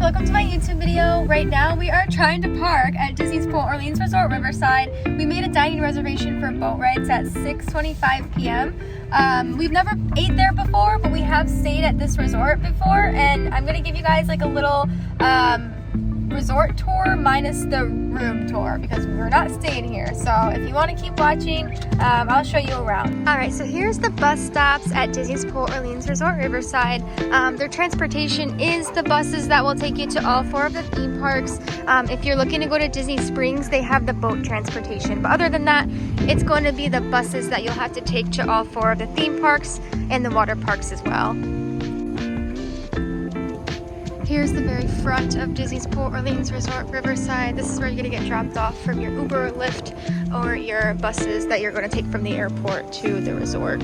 welcome to my YouTube video. Right now we are trying to park at Disney's Port Orleans Riverside. We made a dining reservation for Boatwrights at 6:25 p.m. We've never ate there before, but we have stayed at this resort before, and I'm gonna give you guys like a little resort tour minus the room tour because we're not staying here. So if you want to keep watching, I'll show you around. All right, so here's the bus stops at Disney's Port Orleans Riverside. Their transportation is the buses that will take you to all 4 of the theme parks. If you're looking to go to Disney Springs, they have the boat transportation, but other than that, it's going to be the buses that you'll have to take to all 4 of the theme parks and the water parks as well. Here's the very front of Disney's Port Orleans Riverside. This is where you're going to get dropped off from your Uber, Lyft, or your buses that you're going to take from the airport to the resort.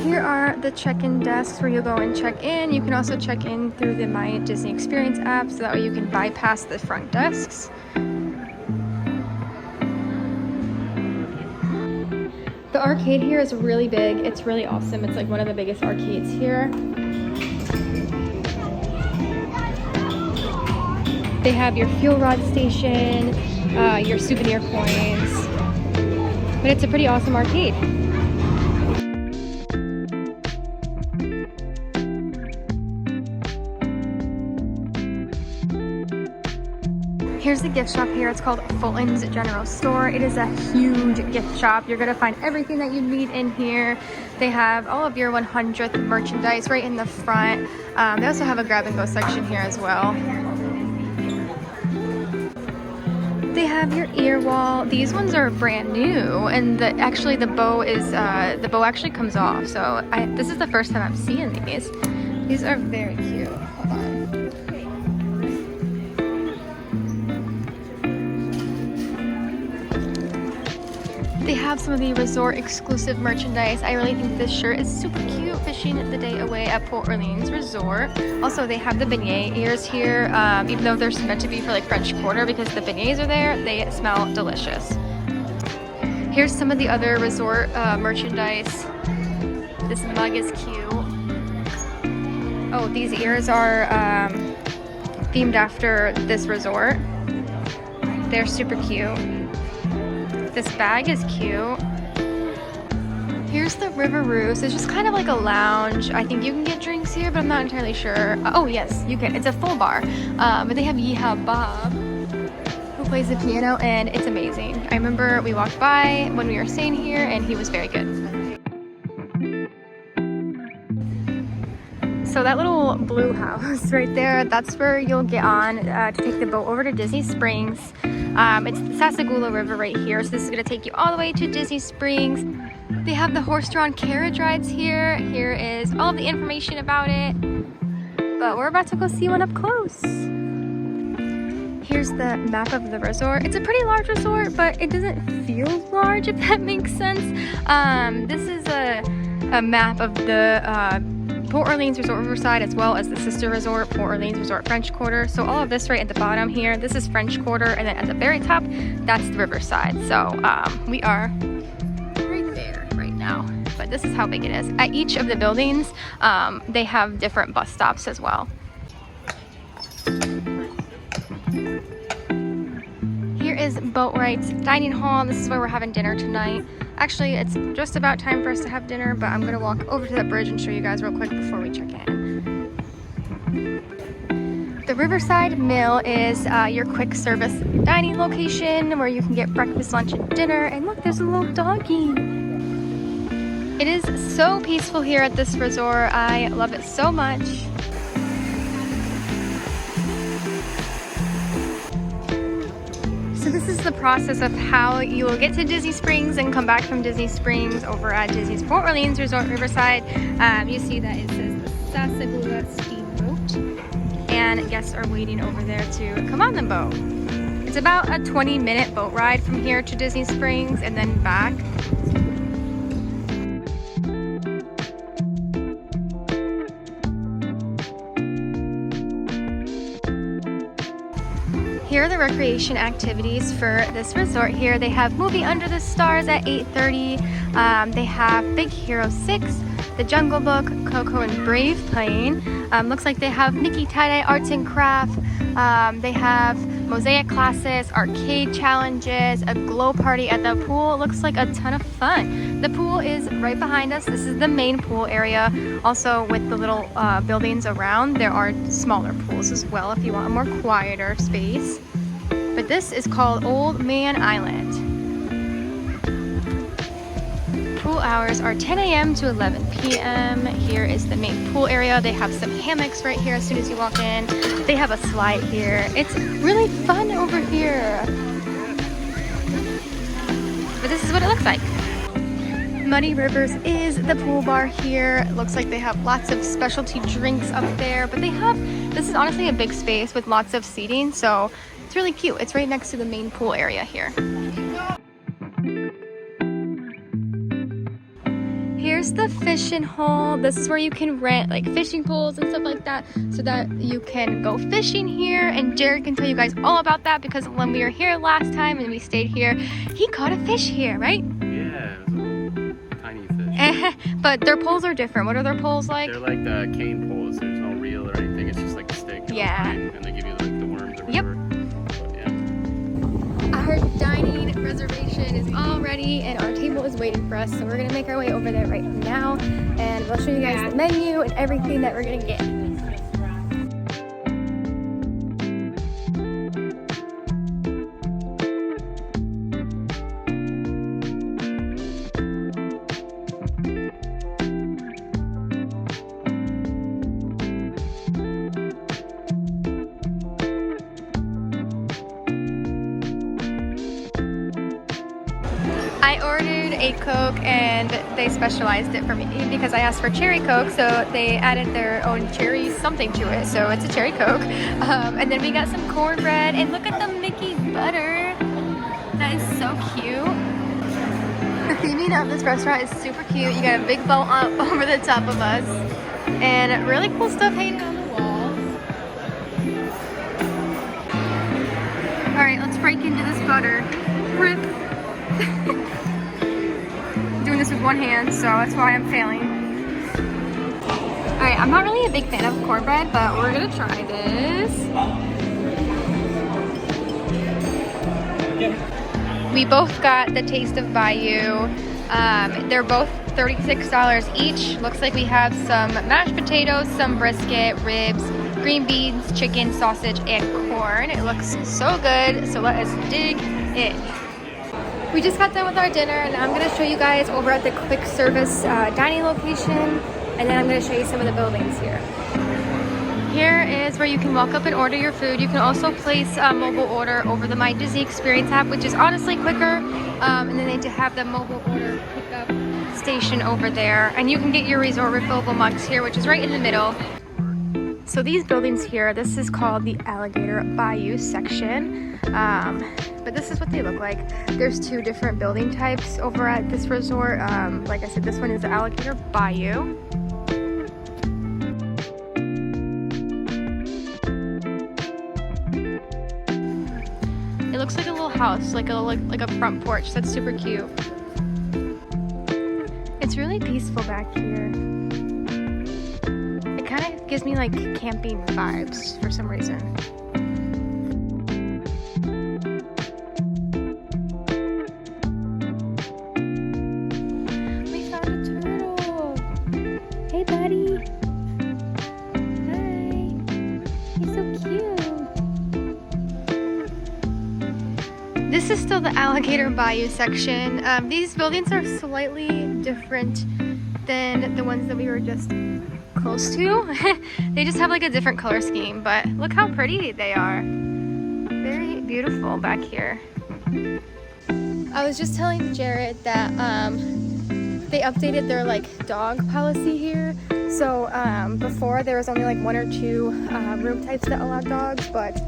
Here are the check-in desks where you go and check in. You can also check in through the My Disney Experience app, so that way you can bypass the front desks. The arcade here is really big. It's really awesome. It's like one of the biggest arcades here. They have your fuel rod station, your souvenir coins, but it's a pretty awesome arcade. Here's the gift shop here. It's called Fulton's General Store. It is a huge gift shop. You're gonna find everything that you need in here. They have all of your 100th merchandise right in the front. They also have a grab and go section here as well. They have your ear wall. These ones are brand new, and the bow actually comes off. So this is the first time I'm seeing these. These are very cute. Hold on. They have some of the resort exclusive merchandise. I really think this shirt is super cute. Fishing the day away at Port Orleans Resort. Also, they have the beignet ears here, even though they're meant to be for like French Quarter, because the beignets are there. They smell delicious. Here's some of the other resort merchandise. This mug is cute. Oh, these ears are themed after this resort. They're super cute. This bag is cute. Here's the River Roost. It's just kind of like a lounge. I think you can get drinks here, but I'm not entirely sure. Oh yes, you can. It's a full bar. But they have Yeehaw Bob, who plays the piano, and it's amazing. I remember we walked by when we were staying here, and he was very good. So that little blue house right there, that's where you'll get on to take the boat over to Disney Springs. It's the Sassagoula River right here, so this is going to take you all the way to Disney Springs. They have the horse-drawn carriage rides here. Here is all the information about it, but we're about to go see one up close. Here's the map of the resort. It's a pretty large resort, but it doesn't feel large, if that makes sense. This is a map of the Port Orleans Riverside, as well as the sister resort, Port Orleans Resort French Quarter. So all of this right at the bottom here, this is French Quarter, and then at the very top, that's the Riverside. So we are right there right now, but this is how big it is. At each of the buildings, they have different bus stops as well. Here is Boatwrights Dining Hall. This is where we're having dinner tonight. Actually, it's just about time for us to have dinner, but I'm gonna walk over to the bridge and show you guys real quick before we check in. The Riverside Mill is your quick service dining location where you can get breakfast, lunch, and dinner. And look, there's a little doggy. It is so peaceful here at this resort. I love it so much. So this is the process of how you will get to Disney Springs and come back from Disney Springs over at Disney's Port Orleans Riverside. You see that it says the Sassagoula Steamboat, and guests are waiting over there to come on the boat. It's about a 20-minute boat ride from here to Disney Springs and then back. the recreation activities for this resort here, they have Movie Under the Stars at 8:30. They have Big Hero 6, The Jungle Book, Coco and Brave playing. Looks like they have Mickey Tie-Dye Arts and Craft. They have mosaic classes, arcade challenges, a glow party at the pool. Looks like a ton of fun. The pool is right behind us. This is the main pool area. Also with the little buildings around, there are smaller pools as well if you want a more quieter space. But this is called Old Man Island. Pool hours are 10 a.m. to 11 p.m. Here is the main pool area. They have some hammocks right here as soon as you walk in. They have a slide here. It's really fun over here. But this is what it looks like. Muddy Rivers is the pool bar here. It looks like they have lots of specialty drinks up there. But this is honestly a big space with lots of seating. So it's really cute. It's right next to the main pool area here. Here's the fishing hole. This is where you can rent like fishing poles and stuff like that so that you can go fishing here. And Jared can tell you guys all about that because when we were here last time and we stayed here, he caught a fish here, right? Yeah, it was a tiny fish. But their poles are different. What are their poles like? They're like the cane poles. There's no reel or anything. It's just like a stick. Yeah. And they give you like the worms or Yep. whatever. Yeah. Our dining reservation is all ready and our table is waiting for us, so we're gonna make our way over there right now and we'll show you guys the menu and everything that we're gonna get. I ordered a Coke and they specialized it for me because I asked for cherry Coke, so they added their own cherry something to it, so it's a cherry Coke. And then we got some cornbread and look at the Mickey butter. That is so cute. The theming of this restaurant is super cute. You got a big boat up over the top of us and really cool stuff hanging on the walls. Alright, let's break into this butter. Rip. Doing this with one hand, so that's why I'm failing. Alright, I'm not really a big fan of cornbread, but we're gonna try this. We both got the Taste of Bayou. They're both $36 each. Looks like we have some mashed potatoes, some brisket, ribs, green beans, chicken, sausage, and corn. It looks so good, so let us dig in. We just got done with our dinner and I'm going to show you guys over at the quick service dining location, and then I'm going to show you some of the buildings here. Here is where you can walk up and order your food. You can also place a mobile order over the My Disney Experience app, which is honestly quicker. And then they do have the mobile order pickup station over there. And you can get your resort refillable mugs here, which is right in the middle. So these buildings here, this is called the Alligator Bayou section. But this is what they look like. There's two different building types over at this resort. Like I said, this one is the Alligator Bayou. It looks like a little house, like a front porch. That's super cute. It's really peaceful back here. It kind of gives me like camping vibes for some reason. We found a turtle. Hey buddy. Hi. He's so cute. This is still the Alligator Bayou section. These buildings are slightly different than the ones that we were just close to. They just have like a different color scheme, but look how pretty they are. Very beautiful back here. I was just telling Jared that they updated their like dog policy here. So before there was only like one or two room types that allowed dogs, but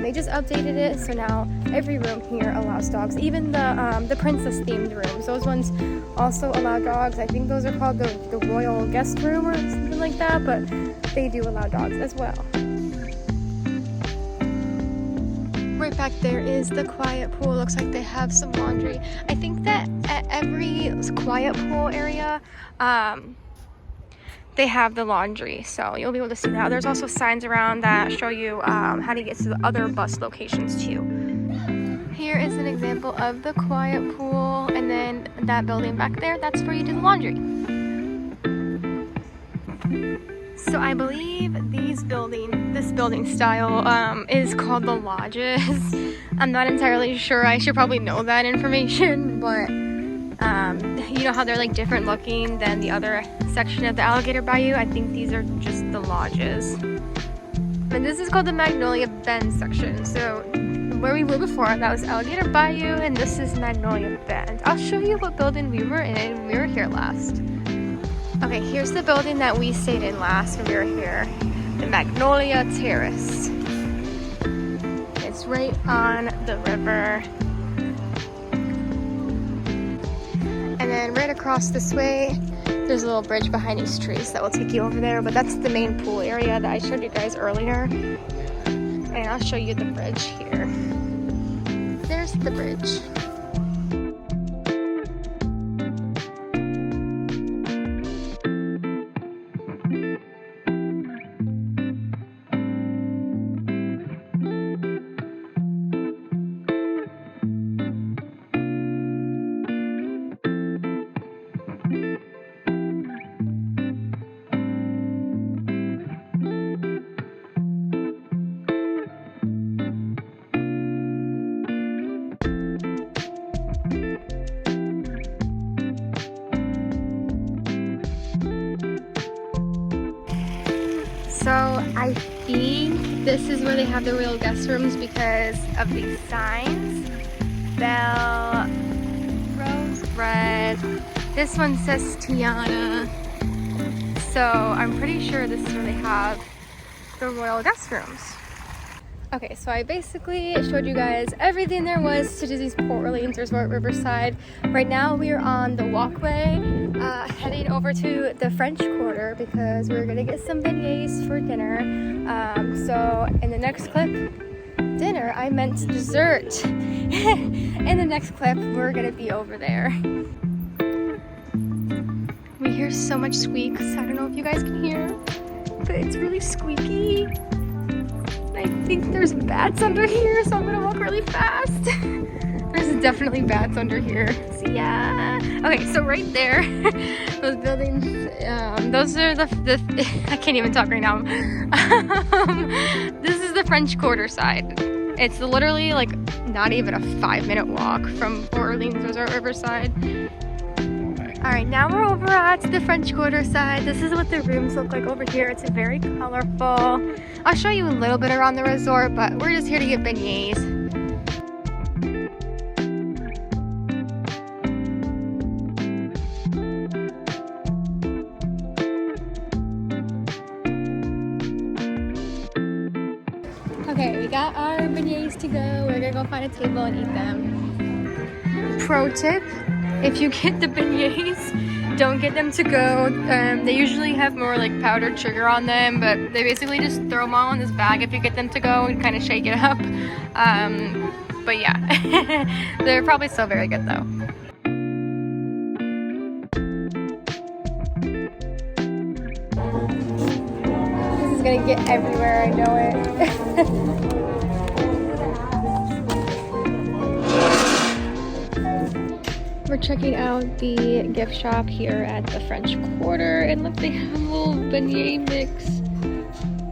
they just updated it, so now every room here allows dogs. Even the princess themed rooms, those ones also allow dogs. I think those are called the royal guest room or something like that, but they do allow dogs as well. right back there is the quiet pool. Looks like they have some laundry. I think that at every quiet pool area, they have the laundry, so you'll be able to see that. There's also signs around that show you how to get to the other bus locations too. Here is an example of the quiet pool, and then that building back there, that's where you do the laundry. So I believe this building style is called the lodges. I'm not entirely sure. I should probably know that information, but you know how they're like different looking than the other section of the Alligator Bayou? I think these are just the lodges. And this is called the Magnolia Bend section. So where we were before, that was Alligator Bayou, and this is Magnolia Bend. I'll show you what building we were in when we were here last. Okay, here's the building that we stayed in last when we were here. The Magnolia Terrace. It's right on the river. And then right across this way, there's a little bridge behind these trees that will take you over there, but that's the main pool area that I showed you guys earlier. And I'll show you the bridge here. There's the bridge. So I think this is where they have the royal guest rooms because of these signs. Belle, rose red. This one says Tiana. So I'm pretty sure this is where they have the royal guest rooms. Okay, so I basically showed you guys everything there was to Disney's Port Orleans Riverside. Right now we are on the walkway heading over to the French Quarter because we're gonna get some beignets for dinner. So in the next clip, dinner, I meant dessert. In the next clip, we're gonna be over there. We hear so much squeaks. I don't know if you guys can hear, but it's really squeaky. I think there's bats under here, so I'm gonna walk really fast. There's definitely bats under here. See ya! Okay, so right there, those buildings, those are the I can't even talk right now. This is the French Quarter side. It's literally like not even a 5-minute walk from Port Orleans Riverside. Alright, now we're over at the French Quarter side. This is what the rooms look like over here. It's very colorful. I'll show you a little bit around the resort, but we're just here to get beignets. Okay, we got our beignets to go. We're gonna go find a table and eat them. Pro tip. If you get the beignets, don't get them to go. They usually have more like powdered sugar on them, but they basically just throw them all in this bag if you get them to go and kind of shake it up. But yeah, they're probably still very good though. This is gonna get everywhere, I know it. We're checking out the gift shop here at the French Quarter, and look, they have a little beignet mix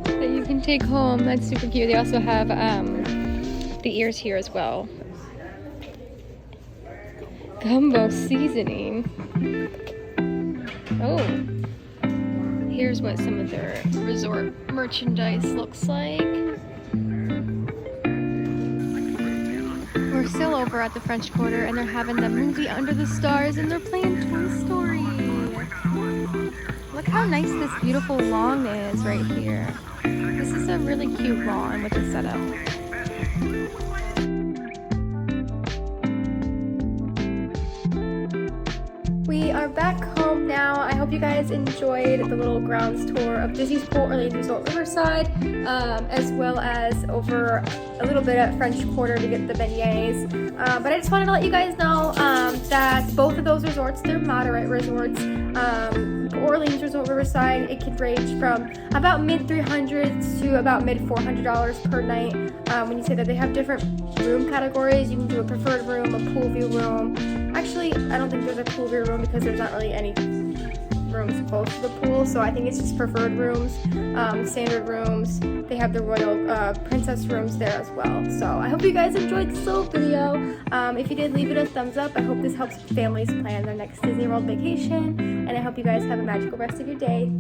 that you can take home. That's super cute. They also have the ears here as well. Gumbo seasoning. Oh, here's what some of their resort merchandise looks like. We're still over at the French Quarter, and they're having the movie Under the Stars, and they're playing Toy Story. Look how nice this beautiful lawn is right here. This is a really cute lawn with the setup. We are back home now. I hope you guys enjoyed the little grounds tour of Disney's Port Orleans Resort Riverside, as well as over a little bit at French Quarter to get the beignets. But I just wanted to let you guys know that both of those resorts, they're moderate resorts. Port Orleans Resort Riverside, it could range from about mid $300s to about mid $400 per night. When you say that they have different room categories, you can do a preferred room, a pool view room. Actually, I don't think there's a pool view room because there's not really any rooms close to the pool, so I think it's just preferred rooms, standard rooms. They have the royal princess rooms there as well. So I hope you guys enjoyed this little video. If you did, leave it a thumbs up. I hope this helps families plan their next Disney World vacation, and I hope you guys have a magical rest of your day.